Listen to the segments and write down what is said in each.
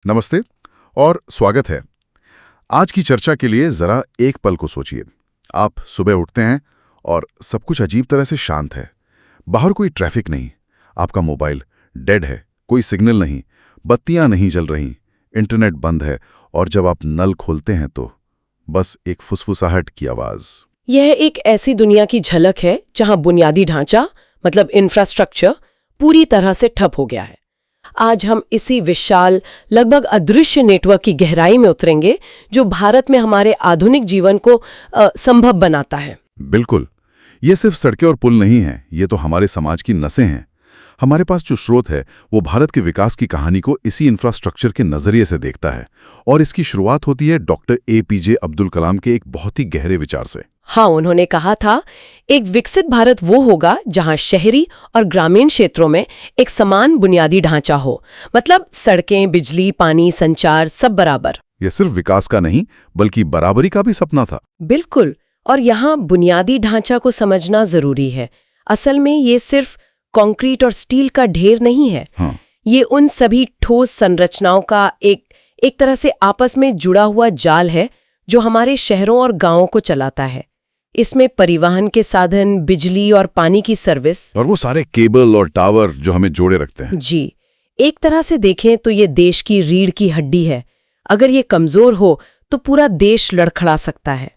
नमस्ते और स्वागत है। आज की चर्चा के लिए जरा एक पल को सोचिए। आप सुबह उठते हैं और सब कुछ अजीब तरह से शांत है। बाहर कोई ट्रैफिक नहीं, आपका मोबाइल डेड है, कोई सिग्नल नहीं, बत्तियां नहीं जल रही, इंटरनेट बंद है और जब आप नल खोलते हैं तो बस एक फुसफुसाहट की आवाज। यह एक ऐसी दुनिया की झलक है जहां बुनियादी ढांचा मतलब इंफ्रास्ट्रक्चर पूरी तरह से ठप हो गया है। आज हम इसी विशाल लगभग अदृश्य नेटवर्क की गहराई में उतरेंगे जो भारत में हमारे आधुनिक जीवन को संभव बनाता है। बिल्कुल, ये सिर्फ सड़कें और पुल नहीं हैं, ये तो हमारे समाज की नसें हैं। हमारे पास जो स्रोत है वो भारत के विकास की कहानी को इसी इंफ्रास्ट्रक्चर के नजरिए से देखता है और इसकी शुरुआत होती है डॉक्टर APJ अब्दुल कलाम के एक बहुत ही गहरे विचार से। हाँ, उन्होंने कहा था एक विकसित भारत वो होगा जहां शहरी और ग्रामीण क्षेत्रों में एक समान बुनियादी ढांचा हो, मतलब सड़कें, बिजली, पानी, संचार सब बराबर। यह सिर्फ विकास का नहीं बल्कि बराबरी का भी सपना था। बिल्कुल, और यहाँ बुनियादी ढांचा को समझना जरूरी है। असल में ये सिर्फ कंक्रीट और स्टील का ढेर नहीं है। हाँ। ये उन सभी ठोस संरचनाओं का एक तरह से आपस में जुड़ा हुआ जाल है जो हमारे शहरों और गांवों को चलाता है। इसमें परिवहन के साधन, बिजली और पानी की सर्विस और वो सारे केबल और टावर जो हमें जोड़े रखते हैं। जी, एक तरह से देखें तो ये देश की रीढ़ की हड्डी है। अगर ये कमजोर हो तो पूरा देश लड़खड़ा सकता है।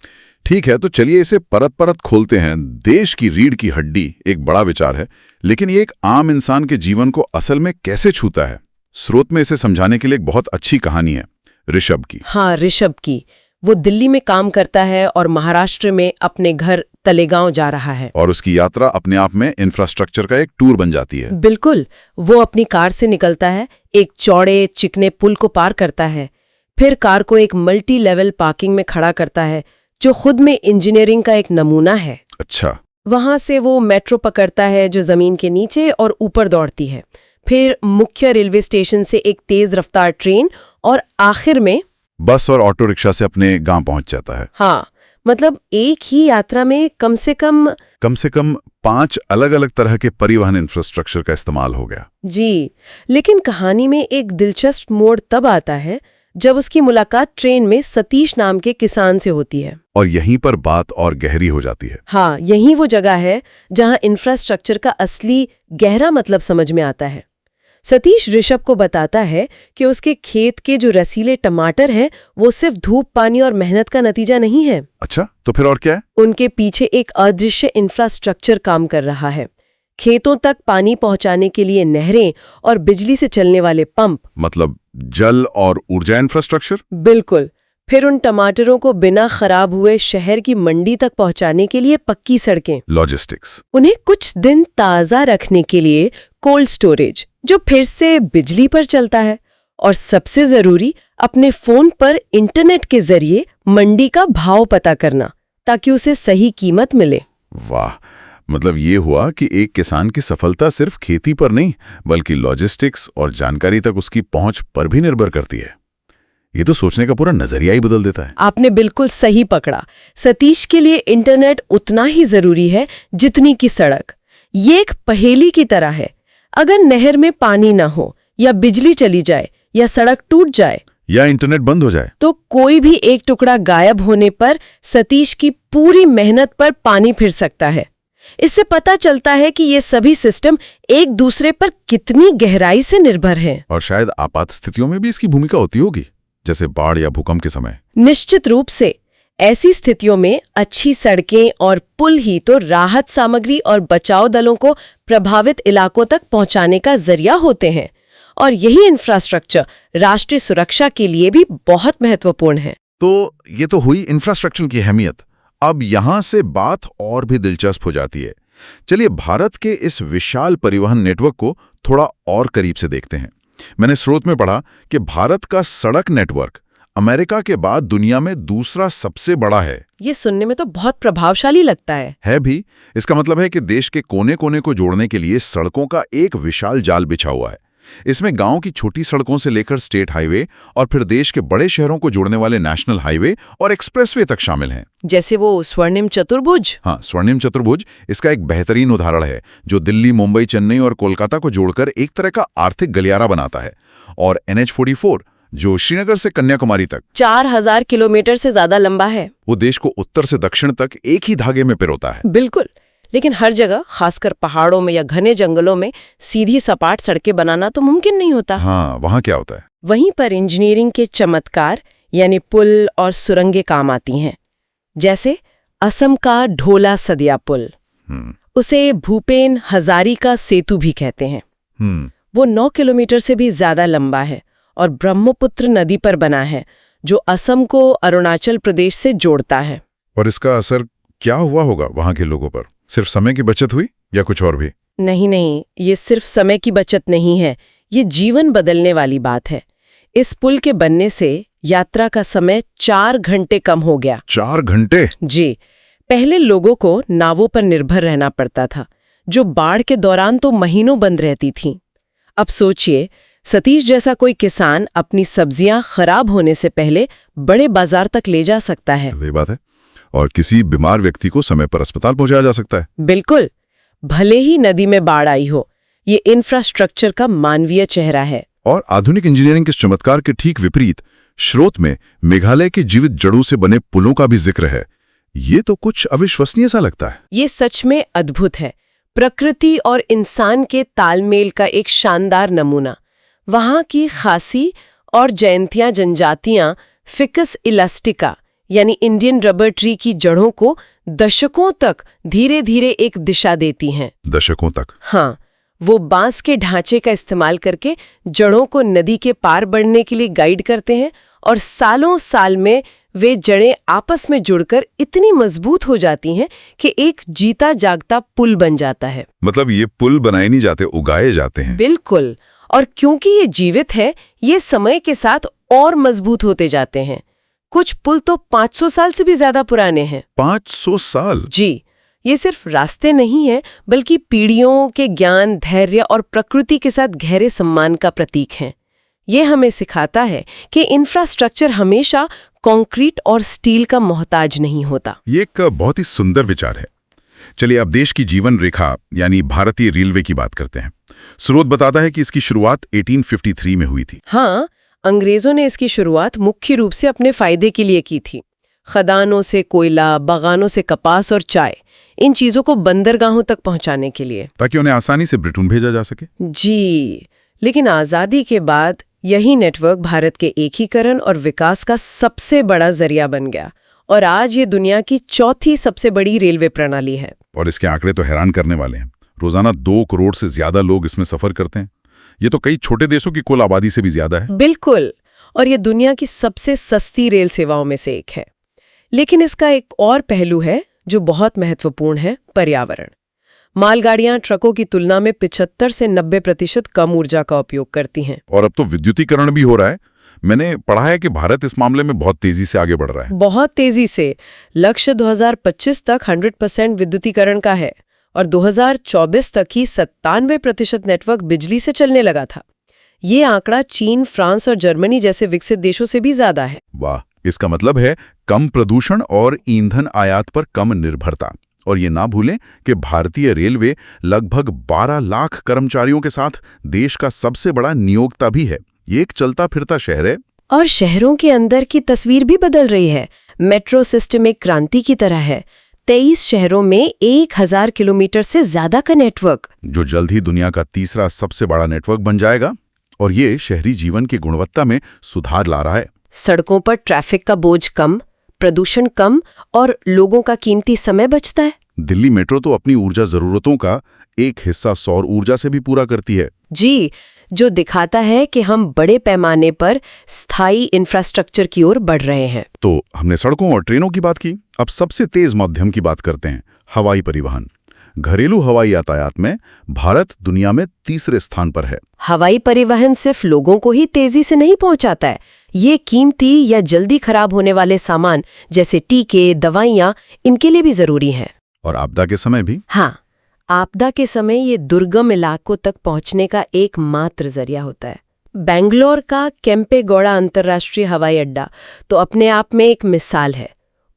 ठीक है, तो चलिए इसे परत परत खोलते हैं। देश की रीढ़ की हड्डी एक बड़ा विचार है, लेकिन ये एक आम इंसान के जीवन को असल में कैसे छूता है? स्रोत में इसे समझाने के लिए एक बहुत अच्छी कहानी है ऋषभ की। हाँ, ऋषभ की। वो दिल्ली में काम करता है और महाराष्ट्र में अपने घर तलेगांव जा रहा है। और उसकी यात्रा अपने आप में इंफ्रास्ट्रक्चर का एक टूर बन जाती है। बिल्कुल, वो अपनी कार से निकलता है, एक चौड़े चिकने पुल को पार करता है, फिर कार को एक मल्टी लेवल पार्किंग में खड़ा करता है जो खुद में इंजीनियरिंग का एक नमूना है। अच्छा। वहां से वो मेट्रो पकड़ता है जो जमीन के नीचे और ऊपर दौड़ती है, फिर मुख्य रेलवे स्टेशन से एक तेज रफ्तार ट्रेन और आखिर में बस और ऑटो रिक्शा से अपने गांव पहुंच जाता है। हाँ, मतलब एक ही यात्रा में कम से कम 5 अलग अलग तरह के परिवहन इंफ्रास्ट्रक्चर का इस्तेमाल हो गया। जी, लेकिन कहानी में एक दिलचस्प मोड़ तब आता है जब उसकी मुलाकात ट्रेन में सतीश नाम के किसान से होती है। और यहीं पर बात और गहरी हो जाती है। हाँ, यही वो जगह है जहां इंफ्रास्ट्रक्चर का असली गहरा मतलब समझ में आता है। सतीश ऋषभ को बताता है कि उसके खेत के जो रसीले टमाटर हैं वो सिर्फ धूप, पानी और मेहनत का नतीजा नहीं है। अच्छा, तो फिर और क्या है? उनके पीछे एक अदृश्य इंफ्रास्ट्रक्चर काम कर रहा है। खेतों तक पानी पहुंचाने के लिए नहरें और बिजली से चलने वाले पंप, मतलब जल और ऊर्जा इंफ्रास्ट्रक्चर। बिल्कुल। फिर उन टमाटरों को बिना खराब हुए शहर की मंडी तक पहुंचाने के लिए पक्की सड़कें, लॉजिस्टिक्स। उन्हें कुछ दिन ताज़ा रखने के लिए कोल्ड स्टोरेज जो फिर से बिजली पर चलता है, और सबसे जरूरी अपने फोन पर इंटरनेट के जरिए मंडी का भाव पता करना ताकि उसे सही कीमत मिले। वाह, मतलब ये हुआ कि एक किसान की सफलता सिर्फ खेती पर नहीं बल्कि लॉजिस्टिक्स और जानकारी तक उसकी पहुंच पर भी निर्भर करती है। ये तो सोचने का पूरा नजरिया ही बदल देता है। आपने बिल्कुल सही पकड़ा। सतीश के लिए इंटरनेट उतना ही जरूरी है जितनी की सड़क। ये एक पहेली की तरह है। अगर नहर में पानी ना हो या बिजली चली जाए या सड़क टूट जाए या इंटरनेट बंद हो जाए तो कोई भी एक टुकड़ा गायब होने पर सतीश की पूरी मेहनत पर पानी फिर सकता है। इससे पता चलता है कि ये सभी सिस्टम एक दूसरे पर कितनी गहराई से निर्भर हैं। और शायद आपात स्थितियों में भी इसकी भूमिका होती होगी, जैसे बाढ़ या भूकंप के समय। निश्चित रूप से। ऐसी स्थितियों में अच्छी सड़कें और पुल ही तो राहत सामग्री और बचाव दलों को प्रभावित इलाकों तक पहुंचाने का जरिया होते हैं, और यही इंफ्रास्ट्रक्चर राष्ट्रीय सुरक्षा के लिए भी बहुत महत्वपूर्ण है। तो ये तो हुई इंफ्रास्ट्रक्चर की अहमियत। अब यहां से बात और भी दिलचस्प हो जाती है। चलिए भारत के इस विशाल परिवहन नेटवर्क को थोड़ा और करीब से देखते हैं। मैंने स्रोत में पढ़ा कि भारत का सड़क नेटवर्क अमेरिका के बाद दुनिया में दूसरा सबसे बड़ा है। ये सुनने में तो बहुत प्रभावशाली लगता है भी। इसका मतलब है कि देश के कोने कोने को जोड़ने के लिए सड़कों का एक विशाल जाल बिछा हुआ है। इसमें गांव की छोटी सड़कों से लेकर स्टेट हाईवे और फिर देश के बड़े शहरों को जोड़ने वाले नेशनल हाईवे और एक्सप्रेसवे तक शामिल हैं। जैसे वो स्वर्णिम चतुर्भुज। हाँ, स्वर्णिम चतुर्भुज इसका एक बेहतरीन उदाहरण है, जो दिल्ली, मुंबई, चेन्नई और कोलकाता को जोड़कर एक तरह का आर्थिक गलियारा बनाता है। और NH-44 जो श्रीनगर से कन्याकुमारी तक 4000 किलोमीटर से ज्यादा लंबा है। वो देश को उत्तर से दक्षिण तक एक ही धागे में पिरोता है। बिल्कुल, लेकिन हर जगह, खासकर पहाड़ों में या घने जंगलों में, सीधी सपाट सड़कें बनाना तो मुमकिन नहीं होता। हाँ, वहाँ क्या होता है? वहीं पर इंजीनियरिंग के चमत्कार यानी पुल और सुरंगें काम आती हैं। जैसे असम का ढोला सदिया पुल, उसे भूपेन हजारिका सेतु भी कहते हैं। वो 9 किलोमीटर से भी ज्यादा लंबा है और ब्रह्मपुत्र नदी पर बना है, जो असम को अरुणाचल प्रदेश से जोड़ता है। और इसका असर क्या हुआ होगा वहाँ के लोगों पर? सिर्फ समय की बचत हुई या कुछ और भी? नहीं, ये सिर्फ समय की बचत नहीं है, ये जीवन बदलने वाली बात है। इस पुल के बनने से यात्रा का समय 4 घंटे कम हो गया। 4 घंटे? जी। पहले लोगों को नावों पर निर्भर रहना पड़ता था, जो बाढ़ के दौरान तो महीनों बंद रहती थीं। अब सोचिए, सतीश जैसा कोई किसान अपनी सब्जियां खराब होने से पहले बड़े बाजार तक ले जा सकता है। सही बात है। और किसी बीमार व्यक्ति को समय पर अस्पताल पहुंचाया जा सकता है। बिल्कुल, भले ही नदी में बाढ़ आई हो। ये इंफ्रास्ट्रक्चर का मानवीय चेहरा है। और आधुनिक इंजीनियरिंग के चमत्कार के ठीक विपरीत स्रोत में मेघालय के जीवित जड़ों से बने पुलों का भी जिक्र है। ये तो कुछ अविश्वसनीय सा लगता है। ये सच में अद्भुत है। प्रकृति और इंसान के तालमेल का एक शानदार नमूना। वहाँ की खासी और जयंतिया जनजातियां फिकस इलास्टिका यानी इंडियन रबर ट्री की जड़ों को दशकों तक धीरे धीरे एक दिशा देती हैं। दशकों तक? हाँ, वो बांस के ढांचे का इस्तेमाल करके जड़ों को नदी के पार बढ़ने के लिए गाइड करते हैं और सालों साल में वे जड़ें आपस में जुड़कर इतनी मजबूत हो जाती हैं कि एक जीता जागता पुल बन जाता है। मतलब ये पुल बनाए नहीं जाते, उगाए जाते हैं। बिल्कुल, और क्योंकि ये जीवित है, ये समय के साथ और मजबूत होते जाते हैं। कुछ पुल तो 500 साल से भी ज्यादा पुराने हैं। 500 साल? जी। ये सिर्फ रास्ते नहीं है, बल्कि पीढ़ियों के ज्ञान, धैर्य और प्रकृति के साथ गहरे सम्मान का प्रतीक हैं। ये हमें सिखाता है कि इंफ्रास्ट्रक्चर हमेशा कंक्रीट और स्टील का मोहताज नहीं होता। ये एक बहुत ही सुंदर विचार है। चलिए अब देश की जीवन रेखा यानी भारतीय रेलवे की बात करते हैं। स्रोत बताता है कि इसकी शुरुआत 1853 में हुई थी। हाँ, अंग्रेजों ने इसकी शुरुआत मुख्य रूप से अपने फायदे के लिए की थी। खदानों से कोयला, बागानों से कपास और चाय, इन चीजों को बंदरगाहों तक पहुंचाने के लिए, ताकि उन्हें आसानी से ब्रिटेन भेजा जा सके। जी, लेकिन आजादी के बाद यही नेटवर्क भारत के एकीकरण और विकास का सबसे बड़ा जरिया बन गया और आज ये दुनिया की 4थी सबसे बड़ी रेलवे प्रणाली है। और इसके आंकड़े तो हैरान करने वाले हैं। रोजाना 2 करोड़ से ज्यादा लोग इसमें सफर करते हैं। ये तो कई छोटे देशों की कुल आबादी से भी ज्यादा है। बिल्कुल, और ये दुनिया की सबसे सस्ती रेल सेवाओं में से एक है। लेकिन इसका एक और पहलू है जो बहुत महत्वपूर्ण है, पर्यावरण। मालगाड़ियां ट्रकों की तुलना में 75 से 90% कम ऊर्जा का उपयोग करती हैं। और अब तो विद्युतीकरण भी हो रहा है। मैंने पढ़ा है कि भारत इस मामले में बहुत तेजी से आगे बढ़ रहा है। बहुत तेजी से। लक्ष्य 2025 तक 100% विद्युतीकरण का है और 2024 तक ही 97% नेटवर्क बिजली से चलने लगा था। ये आंकड़ा चीन, फ्रांस और जर्मनी जैसे विकसित देशों से भी ज्यादा है। वाह, इसका मतलब है कम प्रदूषण और ईंधन आयात पर कम निर्भरता। और ये ना भूलें कि भारतीय रेलवे लगभग 12 लाख कर्मचारियों के साथ देश का सबसे बड़ा नियोक्ता भी है। ये एक चलता फिरता शहर है। और शहरों के अंदर की तस्वीर भी बदल रही है। मेट्रो सिस्टम एक क्रांति की तरह है। 23 शहरों में 1000 किलोमीटर से ज्यादा का नेटवर्क, जो जल्द ही दुनिया का तीसरा सबसे बड़ा नेटवर्क बन जाएगा। और ये शहरी जीवन की गुणवत्ता में सुधार ला रहा है। सड़कों पर ट्रैफिक का बोझ कम, प्रदूषण कम और लोगों का कीमती समय बचता है। दिल्ली मेट्रो तो अपनी ऊर्जा जरूरतों का एक हिस्सा सौर ऊर्जा से भी पूरा करती है। जी, जो दिखाता है कि हम बड़े पैमाने पर स्थायी इंफ्रास्ट्रक्चर की ओर बढ़ रहे हैं। तो हमने सड़कों और ट्रेनों की बात की, अब सबसे तेज माध्यम की बात करते हैं, हवाई परिवहन। घरेलू हवाई यातायात में भारत दुनिया में 3रे स्थान पर है। हवाई परिवहन सिर्फ लोगों को ही तेजी से नहीं पहुंचाता है, ये कीमती या जल्दी खराब होने वाले सामान जैसे टीके, दवाइयां, इनके लिए भी जरूरी है। और आपदा के समय भी। हाँ, आपदा के समय ये दुर्गम इलाकों तक पहुंचने का एकमात्र जरिया होता है। बेंगलोर का केम्पेगौड़ा अंतर्राष्ट्रीय हवाई अड्डा तो अपने आप में एक मिसाल है।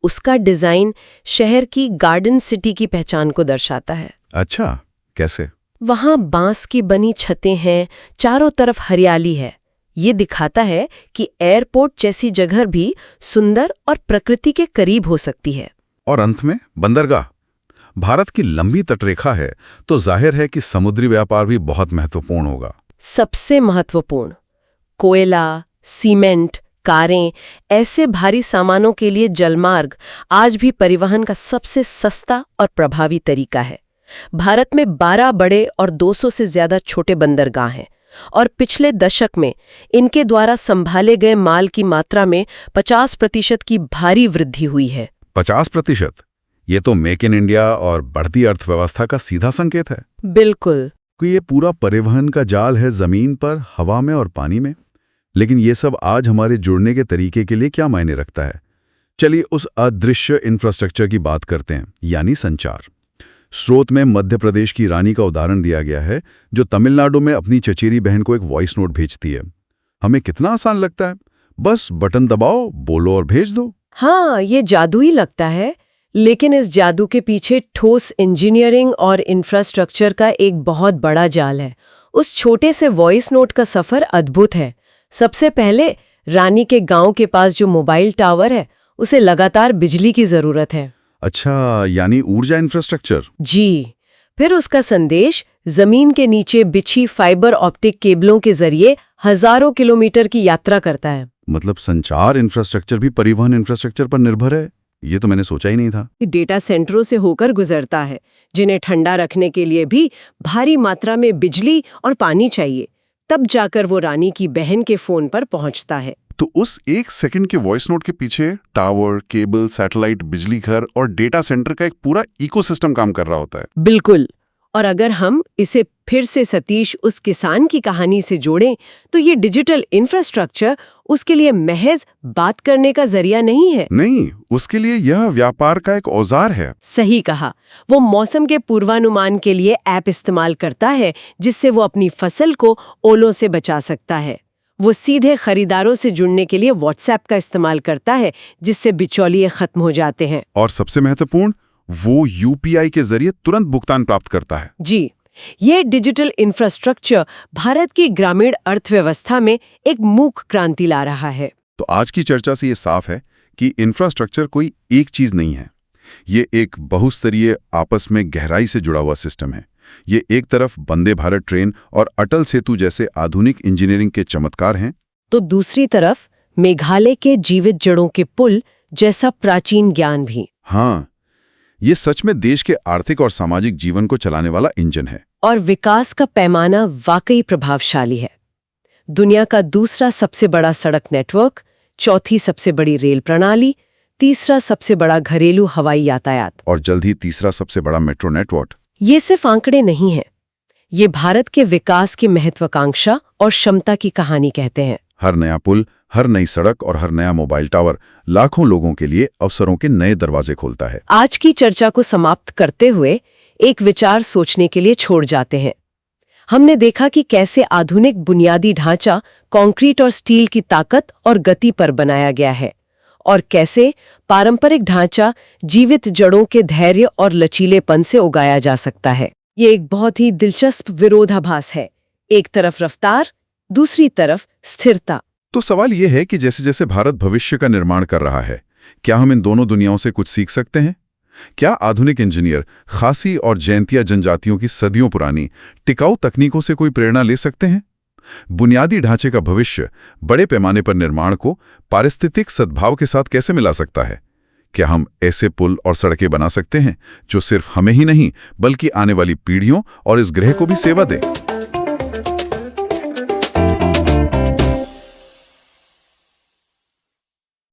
उसका डिजाइन शहर की गार्डन सिटी की पहचान को दर्शाता है। अच्छा, कैसे? वहां बांस की बनी छतें हैं, चारों तरफ हरियाली है। ये दिखाता है कि एयरपोर्ट जैसी जगह भी सुंदर और प्रकृति के करीब हो सकती है। और अंत में बंदरगाह। भारत की लंबी तटरेखा है तो जाहिर है कि समुद्री व्यापार भी बहुत महत्वपूर्ण होगा। सबसे महत्वपूर्ण, कोयला, सीमेंट, कारें, ऐसे भारी सामानों के लिए जलमार्ग आज भी परिवहन का सबसे सस्ता और प्रभावी तरीका है। भारत में 12 बड़े और 200 से ज्यादा छोटे बंदरगाह हैं और पिछले दशक में इनके द्वारा संभाले गए माल की मात्रा में 50% की भारी वृद्धि हुई है। 50%? ये तो मेक इन इंडिया और बढ़ती अर्थव्यवस्था का सीधा संकेत है। बिल्कुल। कि ये पूरा परिवहन का जाल है, जमीन पर, हवा में और पानी में। लेकिन ये सब आज हमारे जुड़ने के तरीके के लिए क्या मायने रखता है? चलिए उस अदृश्य इंफ्रास्ट्रक्चर की बात करते हैं, यानी संचार। स्रोत में मध्य प्रदेश की रानी का उदाहरण दिया गया है, जो तमिलनाडु में अपनी चचेरी बहन को एक वॉइस नोट भेजती है। हमें कितना आसान लगता है, बस बटन दबाओ, बोलो और भेज दो। हाँ, ये जादुई लगता है, लेकिन इस जादू के पीछे ठोस इंजीनियरिंग और इंफ्रास्ट्रक्चर का एक बहुत बड़ा जाल है। उस छोटे से वॉइस नोट का सफर अद्भुत है। सबसे पहले रानी के गांव के पास जो मोबाइल टावर है, उसे लगातार बिजली की जरूरत है। अच्छा, यानी ऊर्जा इंफ्रास्ट्रक्चर। जी। फिर उसका संदेश जमीन के नीचे बिछी फाइबर ऑप्टिक केबलों के जरिए हजारों किलोमीटर की यात्रा करता है। मतलब संचार इंफ्रास्ट्रक्चर भी परिवहन इंफ्रास्ट्रक्चर पर निर्भर है? ये तो मैंने सोचा ही नहीं था। डेटा सेंटरों से होकर गुजरता है, जिन्हें ठंडा रखने के लिए भी भारी मात्रा में बिजली और पानी चाहिए। तब जाकर वो रानी की बहन के फोन पर पहुंचता है। तो उस 1 सेकंड के वॉइस नोट के पीछे टावर, केबल, सैटेलाइट, बिजली घर और डेटा सेंटर का एक पूरा इकोसिस्टम काम कर रहा होता है। बिल्कुल। और अगर हम इसे फिर से सतीश उस किसान की कहानी से जोड़ें, तो ये डिजिटल इंफ्रास्ट्रक्चर उसके लिए महज बात करने का जरिया नहीं है। नहीं, उसके लिए यह व्यापार का एक औजार है। सही कहा। वो मौसम के पूर्वानुमान के लिए ऐप इस्तेमाल करता है, जिससे वो अपनी फसल को ओलों से बचा सकता है। वो सीधे खरीदारों से जुड़ने के लिए व्हाट्सएप का इस्तेमाल करता है, जिससे बिचौलिए खत्म हो जाते हैं। और सबसे महत्वपूर्ण, वो यूपीआई के जरिए तुरंत भुगतान प्राप्त करता है। जी, ये डिजिटल इंफ्रास्ट्रक्चर भारत की ग्रामीण अर्थव्यवस्था में एक मूक क्रांति ला रहा है। तो आज की चर्चा से ये साफ है कि इंफ्रास्ट्रक्चर कोई एक चीज नहीं है। ये एक बहुस्तरीय, आपस में गहराई से जुड़ा हुआ सिस्टम है। ये एक तरफ वंदे भारत ट्रेन और अटल सेतु जैसे आधुनिक इंजीनियरिंग के चमत्कार हैं, तो दूसरी तरफ मेघालय के जीवित जड़ों के पुल जैसा प्राचीन ज्ञान भी। हाँ, ये सच में देश के आर्थिक और सामाजिक जीवन को चलाने वाला इंजन है। और विकास का पैमाना वाकई प्रभावशाली है। दुनिया का दूसरा सबसे बड़ा सड़क नेटवर्क, चौथी सबसे बड़ी रेल प्रणाली, तीसरा सबसे बड़ा घरेलू हवाई यातायात और जल्द ही तीसरा सबसे बड़ा मेट्रो नेटवर्क। ये सिर्फ आंकड़े नहीं हैं। ये भारत के विकास की महत्वाकांक्षा और क्षमता की कहानी कहते हैं। हर नया पुल, हर नई सड़क और हर नया मोबाइल टावर लाखों लोगों के लिए अवसरों के नए दरवाजे खोलता है। आज की चर्चा को समाप्त करते हुए एक विचार सोचने के लिए छोड़ जाते हैं। हमने देखा कि कैसे आधुनिक बुनियादी ढांचा कंक्रीट और स्टील की ताकत और गति पर बनाया गया है, और कैसे पारंपरिक ढांचा जीवित जड़ों के धैर्य और लचीलेपन से उगाया जा सकता है। ये एक बहुत ही दिलचस्प विरोधाभास है। एक तरफ रफ्तार, दूसरी तरफ स्थिरता। तो सवाल ये है कि जैसे जैसे भारत भविष्य का निर्माण कर रहा है, क्या हम इन दोनों दुनियाओं से कुछ सीख सकते हैं? क्या आधुनिक इंजीनियर खासी और जैंतिया जनजातियों की सदियों पुरानी टिकाऊ तकनीकों से कोई प्रेरणा ले सकते हैं? बुनियादी ढांचे का भविष्य बड़े पैमाने पर निर्माण को पारिस्थितिक सद्भाव के साथ कैसे मिला सकता है? क्या हम ऐसे पुल और सड़कें बना सकते हैं जो सिर्फ हमें ही नहीं बल्कि आने वाली पीढ़ियों और इस ग्रह को भी सेवा दें?